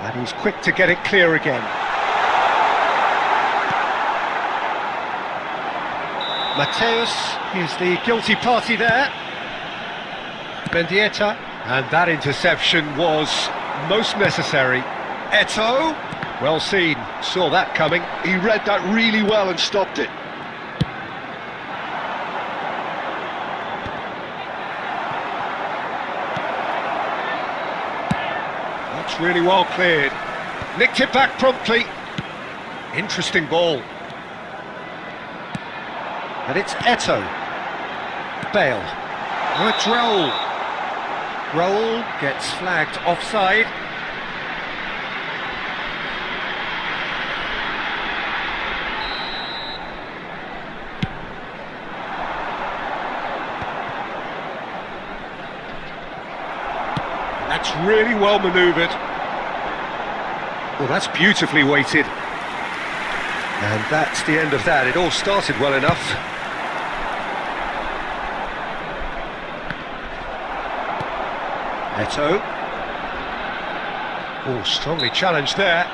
And he's quick to get it clear again. Mateus is the guilty party there. Mendieta, and that interception was most necessary. Eto'o, well seen, saw that coming. He read that really well and stopped it. It's really well cleared. Nicked it back promptly. Interesting ball. And it's Eto. Bale. Oh, it's Raul. Raul gets flagged offside. That's really well manoeuvred. Well, that's beautifully weighted. And that's the end of that. It all started well enough. Eto. Oh, strongly challenged there.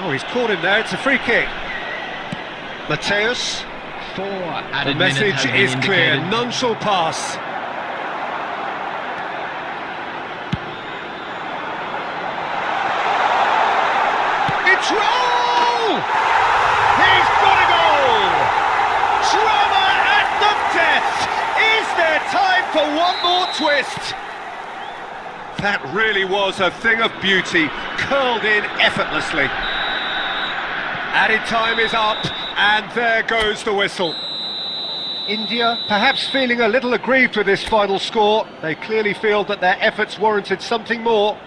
Oh, he's caught him there. It's a free kick. Mateus. 4 The added minutes message have been is clear. indicated. None shall pass. It's Raul! He's got a goal! Drama at the death! Is there time for one more twist? That really was a thing of beauty, curled in effortlessly. Added time is up, and there goes the whistle. India perhaps feeling a little aggrieved with this final score. They clearly feel that their efforts warranted something more.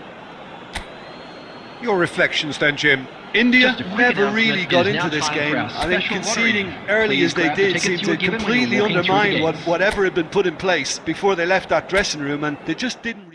Your reflections then, Jim? India Just a quick never announcement, really it got is into now this time game. for our I think special conceding lottery. early Please as they grab the did tickets seemed you were to given when you were completely walking through the undermine gates. whatever had been put in place before they left that dressing room, and they just didn't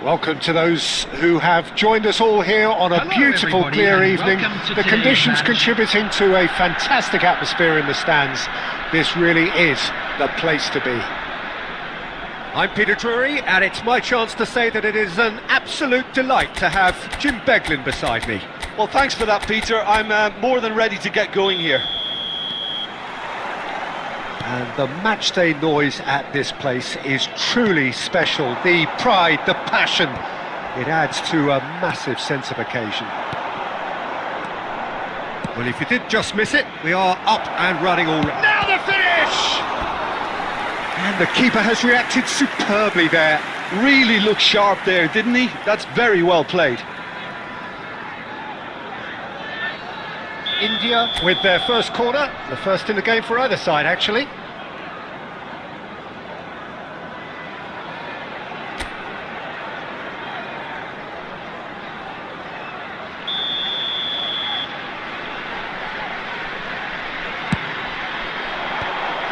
Welcome to those who have joined us all here on a Hello, beautiful, everybody, clear and evening. welcome to The today's conditions match. contributing to a fantastic atmosphere in the stands. This really is the place to be. I'm Peter Drury, and it's my chance to say that it is an absolute delight to have Jim Beglin beside me. Well, thanks for that, Peter. I'm more than ready to get going here. And the matchday noise at this place is truly special. The pride, the passion, it adds to a massive sense of occasion. Well, if you did just miss it, we are up and running already. Now the finish! And the keeper has reacted superbly there. Really looked sharp there, didn't he? That's very well played. India with their first corner, the first in the game for either side, actually.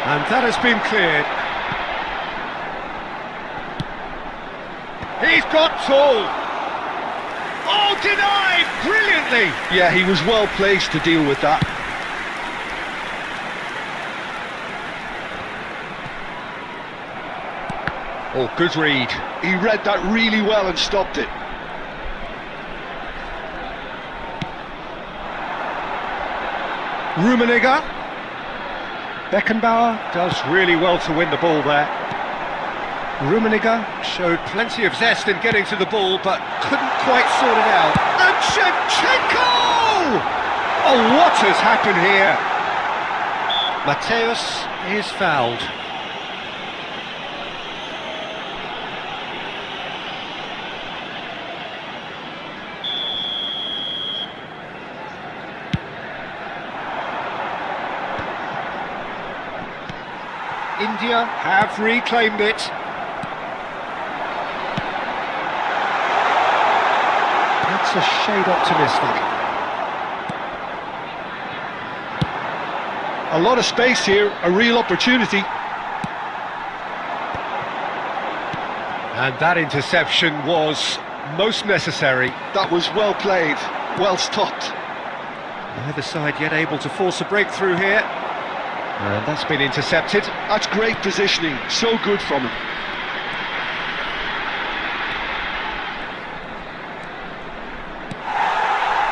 And that has been cleared. He's got tall. Oh, denied brilliantly. Yeah, he was well placed to deal with that. Oh, good read. He read that really well and stopped it. Rummenigge. Beckenbauer does really well to win the ball there. Rummenigge showed plenty of zest in getting to the ball, but couldn't quite sort it out. And Shevchenko! Oh, what has happened here? Mateus is fouled. India have reclaimed it. That's a shade optimistic. A lot of space here, a real opportunity. And that interception was most necessary. That was well played, well stopped. Neither side yet able to force a breakthrough here. And that's been intercepted. That's great positioning, so good from him.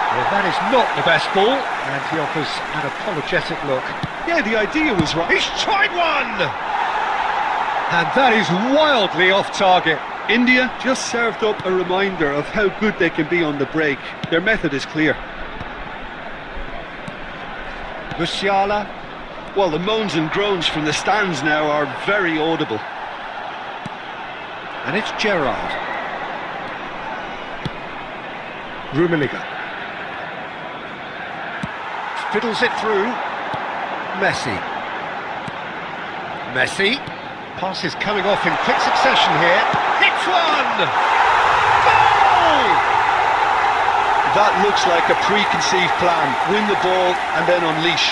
Well, that is not the best ball, and he offers an apologetic look. Yeah, the idea was right. He's tried one! And that is wildly off target. India just served up a reminder of how good they can be on the break. Their method is clear. Musiala. Well, the moans and groans from the stands now are very audible. And it's Gerrard. Rummenigge. Fiddles it through. Messi. Messi. Pass is coming off in quick succession here. Hits one! Goal! That looks like a preconceived plan. Win the ball and then unleash.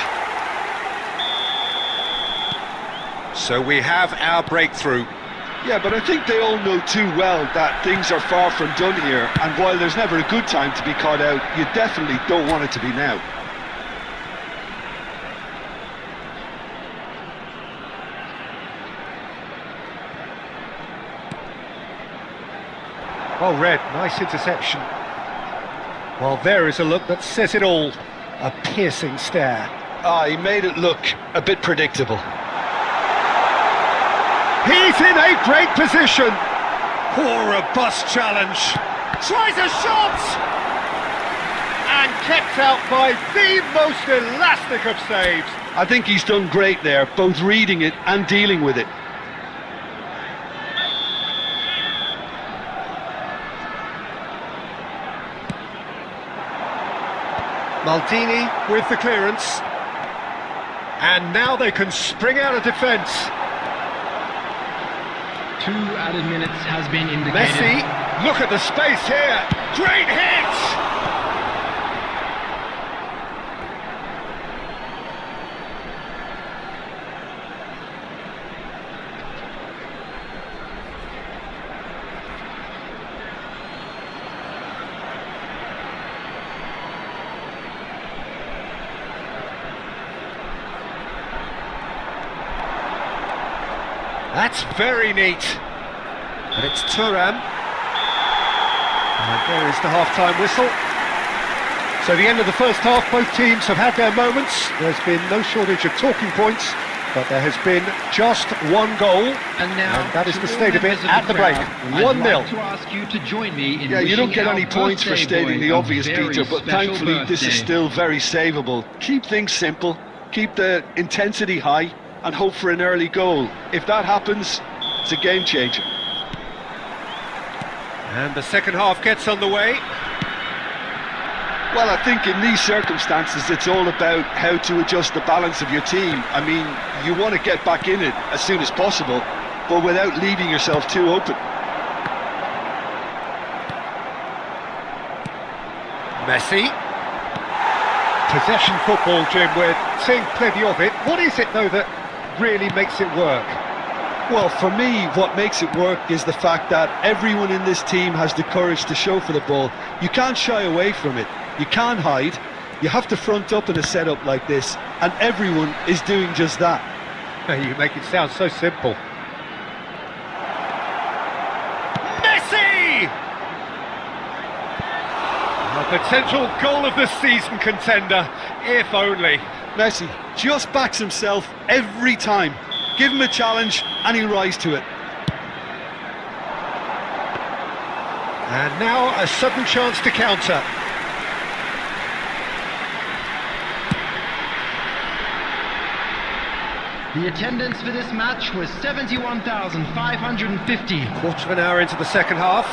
So we have our breakthrough. Yeah, but I think they all know too well that things are far from done here, and while there's never a good time to be caught out, you definitely don't want it to be now. Well read, nice interception. Well, there is a look that says it all. A piercing stare. Ah, he made it look a bit predictable. He's in a great position. Poor robust challenge. Tries a shot! And kept out by the most elastic of saves. I think he's done great there, both reading it and dealing with it. Maldini with the clearance. And now they can spring out of defence. 2 added minutes has been indicated. Messi, look at the space here. Great hit! That's very neat. And it's Thuram. And there is the half-time whistle. So the end of the first half, both teams have had their moments. There's been no shortage of talking points, but there has been just one goal, And now, and that is to the all state of it members at the break. crowd, I'd 1-0. like to ask you to join me in Yeah, you don't wishing get our any points for birthday stating boy the a obvious, very Peter, but special thankfully this is birthday. still very savable. Keep things simple, keep the intensity high, and hope for an early goal. If that happens, it's a game changer. And the second half gets underway. Well, I think in these circumstances it's all about how to adjust the balance of your team. I mean, you want to get back in it as soon as possible, but without leaving yourself too open. Messi. Possession football, Jim, we're seeing plenty of it. What is it, though, that really makes it work? Well, for me, what makes it work is the fact that everyone in this team has the courage to show for the ball. You can't shy away from it. You can't hide. You have to front up in a setup like this, and everyone is doing just that. You make it sound so simple. Messi! A potential goal of the season contender, if only. Messi just backs himself every time. Give him a challenge and he'll rise to it. And now a sudden chance to counter. The attendance for this match was 71,550. Quarter of an hour into the second half.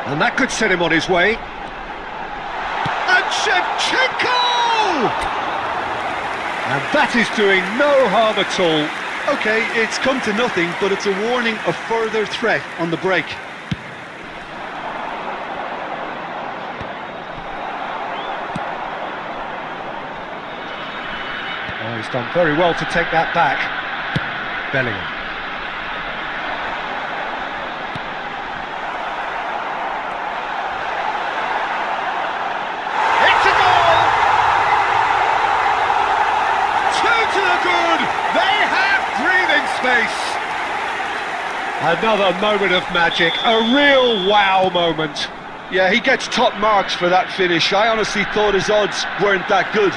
And that could set him on his way. And Shevchenko! And that is doing no harm at all. Okay, it's come to nothing, but it's a warning of further threat on the break. Oh, he's done very well to take that back. Bellingham. It's a goal! 2 to the good! They have breathing space! Another moment of magic, a real wow moment. Yeah, he gets top marks for that finish. I honestly thought his odds weren't that good.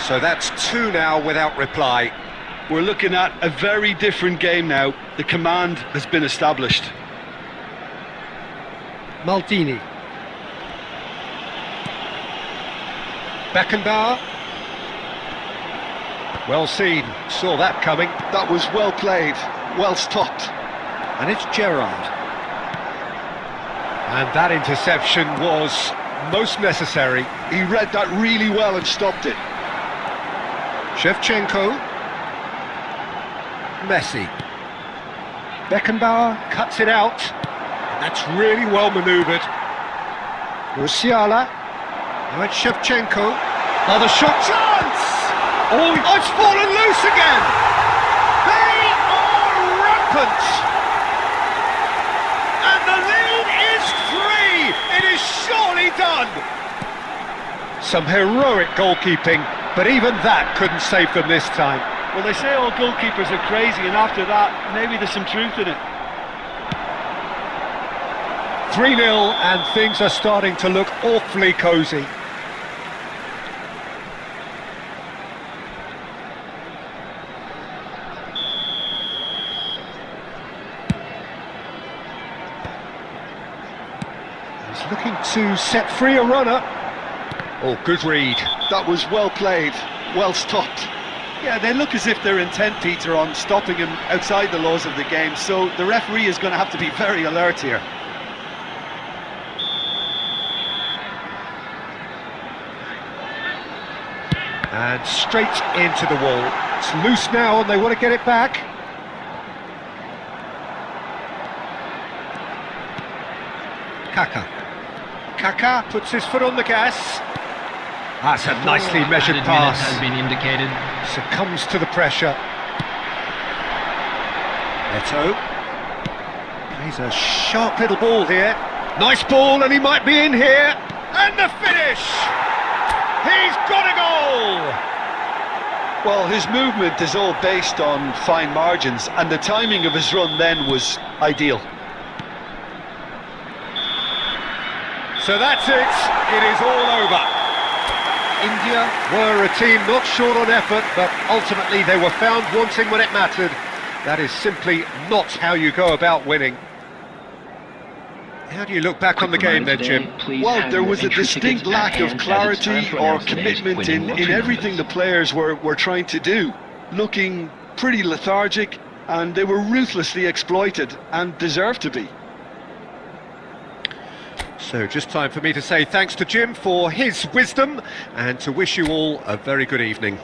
So that's 2 now without reply. We're looking at a very different game now. The command has been established. Maldini. Beckenbauer. Well seen, saw that coming. That was well played, well stopped. And it's Gerrard. And that interception was most necessary. He read that really well and stopped it. Shevchenko. Messi. Beckenbauer cuts it out. That's really well manoeuvred. Musiala. Now it's Shevchenko. Another shot chance! Oh, it's fallen loose again! They are rampant! And the lead is 3! It is surely done! Some heroic goalkeeping, but even that couldn't save them this time. Well, they say all goalkeepers are crazy, and after that, maybe there's some truth in it. 3-0, and things are starting to look awfully cosy. He's looking to set free a runner. Oh, good read. That was well played, well stopped. Yeah, they look as if they're intent, Peter, on stopping him outside the laws of the game, so the referee is going to have to be very alert here. And straight into the wall. It's loose now and they want to get it back. Kaka puts his foot on the gas. That's a nicely measured Added pass. minutes has been indicated. Succumbs to the pressure. Neto. Plays a sharp little ball here. Nice ball, and he might be in here. And the finish! He's got a goal! Well, his movement is all based on fine margins, and the timing of his run then was ideal. So that's it. It is all over. India were a team not short on effort, but ultimately they were found wanting when it mattered. That is simply not how you go about winning. How do you look back on the game then, Jim? Well, there was a distinct lack of clarity or commitment in everything the players were trying to do. Looking pretty lethargic, and they were ruthlessly exploited, and deserved to be. So just time for me to say thanks to Jim for his wisdom, and to wish you all a very good evening.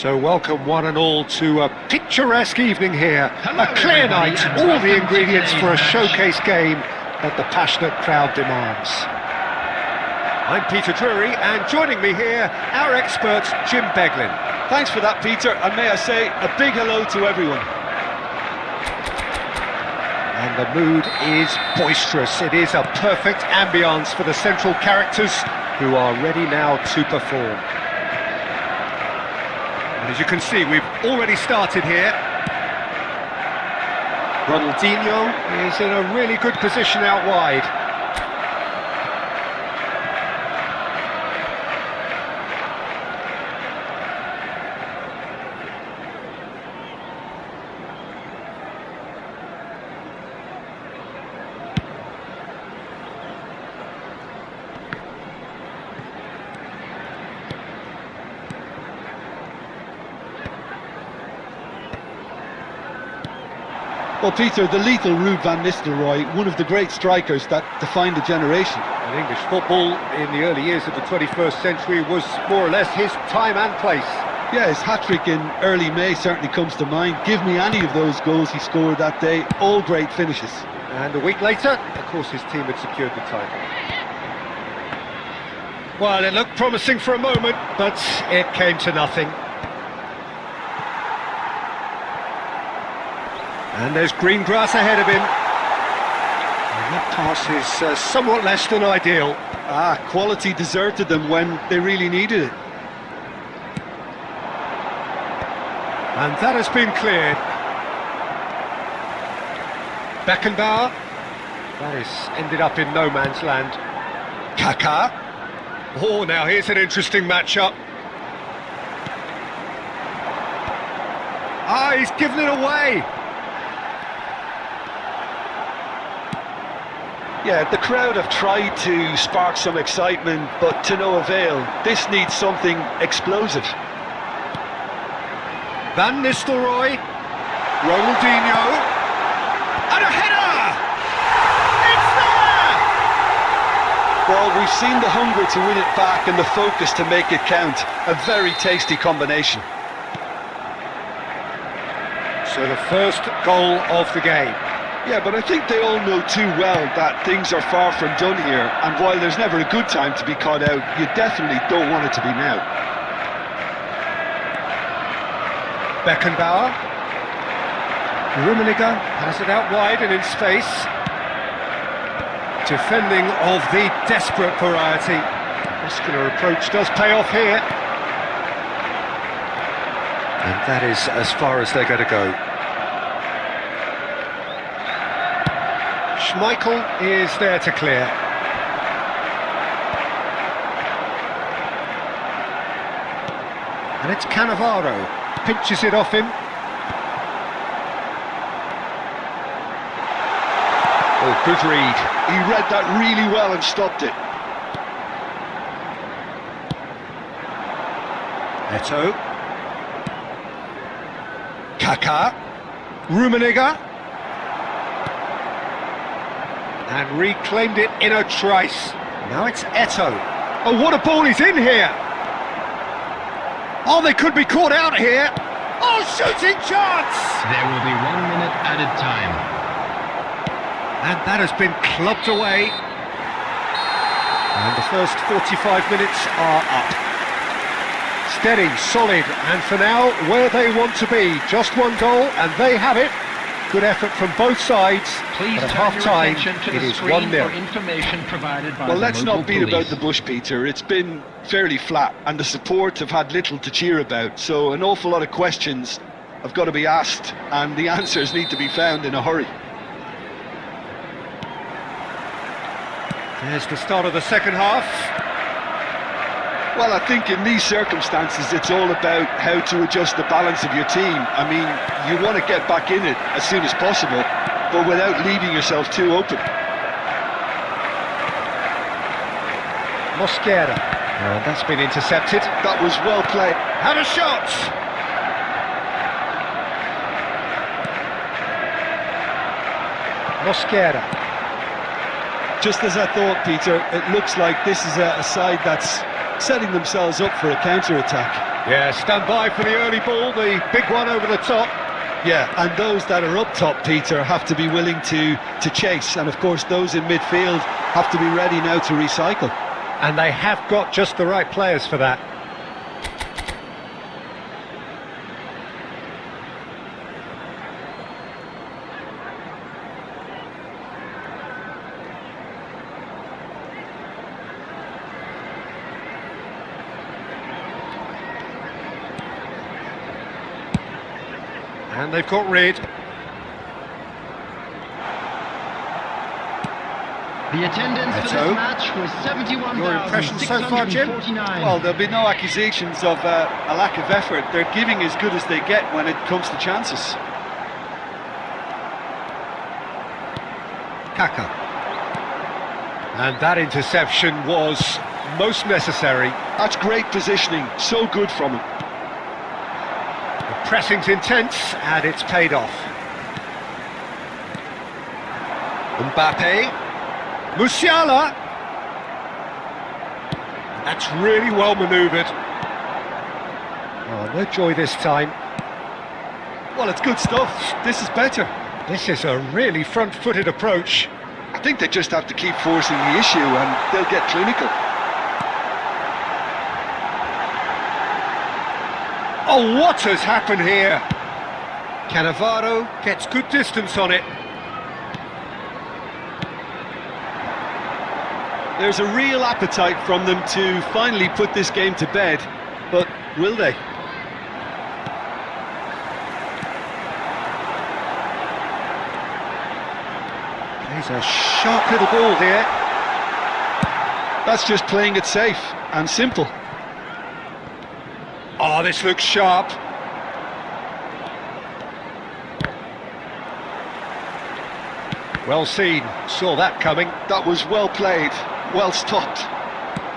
So welcome one and all to a picturesque evening here. Hello, A clear everybody, night, and all welcome the to ingredients today's for a match. showcase game that the passionate crowd demands. I'm Peter Drury, and joining me here, our expert Jim Beglin. Thanks for that, Peter, and may I say a big hello to everyone. And the mood is boisterous. It is a perfect ambience for the central characters who are ready now to perform. And as you can see, we've already started here. Ronaldinho is in a really good position out wide. Well, Peter, the lethal Ruud van Nistelrooy, one of the great strikers that defined a generation. And English football in the early years of the 21st century was more or less his time and place. Yeah, his hat-trick in early May certainly comes to mind. Give me any of those goals he scored that day, all great finishes. And a week later, of course, his team had secured the title. Well, it looked promising for a moment, but it came to nothing. And there's green grass ahead of him. And that pass is somewhat less than ideal. Quality deserted them when they really needed it. And that has been cleared. Beckenbauer. That has ended up in no man's land. Kaká. Oh, now here's an interesting matchup. He's given it away. Yeah, the crowd have tried to spark some excitement, but to no avail. This needs something explosive. Van Nistelrooy. Ronaldinho. And a header! It's there! Well, we've seen the hunger to win it back and the focus to make it count. A very tasty combination. So the first goal of the game. Yeah, but I think they all know too well that things are far from done here, and while there's never a good time to be caught out, you definitely don't want it to be now. Beckenbauer. Rummenigge has it out wide and in space. Defending of the desperate variety. Muscular approach does pay off here. And that is as far as they're going to go. Schmeichel is there to clear. And it's Cannavaro. Pinches it off him. Oh, good read. He read that really well and stopped it. Eto'o. Kaká. Rummenigge. And reclaimed it in a trice. Now it's Eto'o. Oh, what a ball he's in here! Oh, they could be caught out here! Oh, shooting chance! There will be 1 minute added time. And that has been clubbed away. And the first 45 minutes are up. Steady, solid, and for now, where they want to be. Just one goal, and they have it. Good effort from both sides. Please but at turn your half-time, attention to it the is screen 1-0. for information provided by Well, the let's local not beat police. about the bush, Peter. It's been fairly flat, and the support have had little to cheer about, so an awful lot of questions have got to be asked, and the answers need to be found in a hurry. There's the start of the second half. Well, I think in these circumstances, it's all about how to adjust the balance of your team. I mean, you want to get back in it as soon as possible, but without leaving yourself too open. Mosquera. That's been intercepted. That was well played. Had a shot! Mosquera. Just as I thought, Peter, it looks like this is a side that's setting themselves up for a counter-attack. Yeah, stand by for the early ball, the big one over the top. Yeah, and those that are up top, Peter, have to be willing to chase, and of course those in midfield have to be ready now to recycle. And they have got just the right players for that. And they've got rid. The attendance for this match was 71,649. Your impression so far, Jim? Well, there'll be no accusations of a lack of effort. They're giving as good as they get when it comes to chances. Kaka. And that interception was most necessary. That's great positioning, so good from him. The pressing's intense, and it's paid off. Mbappe. Musiala! That's really well manoeuvred. Oh, no joy this time. Well, it's good stuff. This is better. This is a really front-footed approach. I think they just have to keep forcing the issue and they'll get clinical. Oh, what has happened here? Cannavaro gets good distance on it. There's a real appetite from them to finally put this game to bed, but will they? Plays a sharp little ball here. That's just playing it safe and simple. Oh, this looks sharp. Well seen, saw that coming. That was well played, well stopped.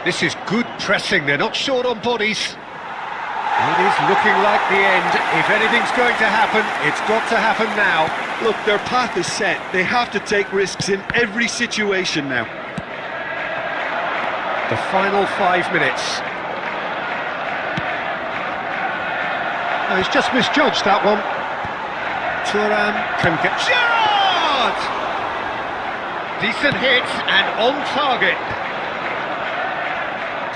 This is good pressing, they're not short on bodies. It is looking like the end. If anything's going to happen, it's got to happen now. Look, their path is set. They have to take risks in every situation now. The final 5 minutes. No, he's just misjudged that one. Thuram can get... Gerrard! Decent hit and on target.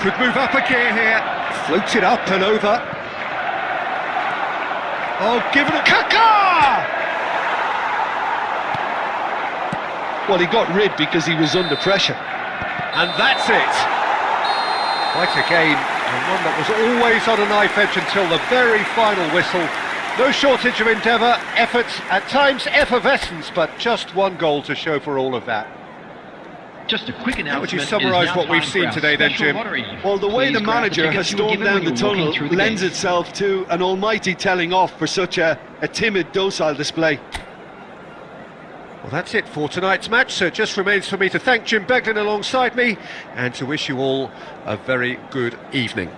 Could move up a gear here. Floats it up and over. Oh, give it a... Kaka! Well, he got rid because he was under pressure. And that's it. Quite a game, and one that was always on a knife edge until the very final whistle. No shortage of endeavour, effort, at times effervescence, but just one goal to show for all of that. Just a quick announcement. How would you summarise what we've seen today then, Jim? Well, the way the manager has stormed down the tunnel lends game. itself to an almighty telling off for such a timid, docile display. Well, that's it for tonight's match, so it just remains for me to thank Jim Beglin alongside me and to wish you all a very good evening.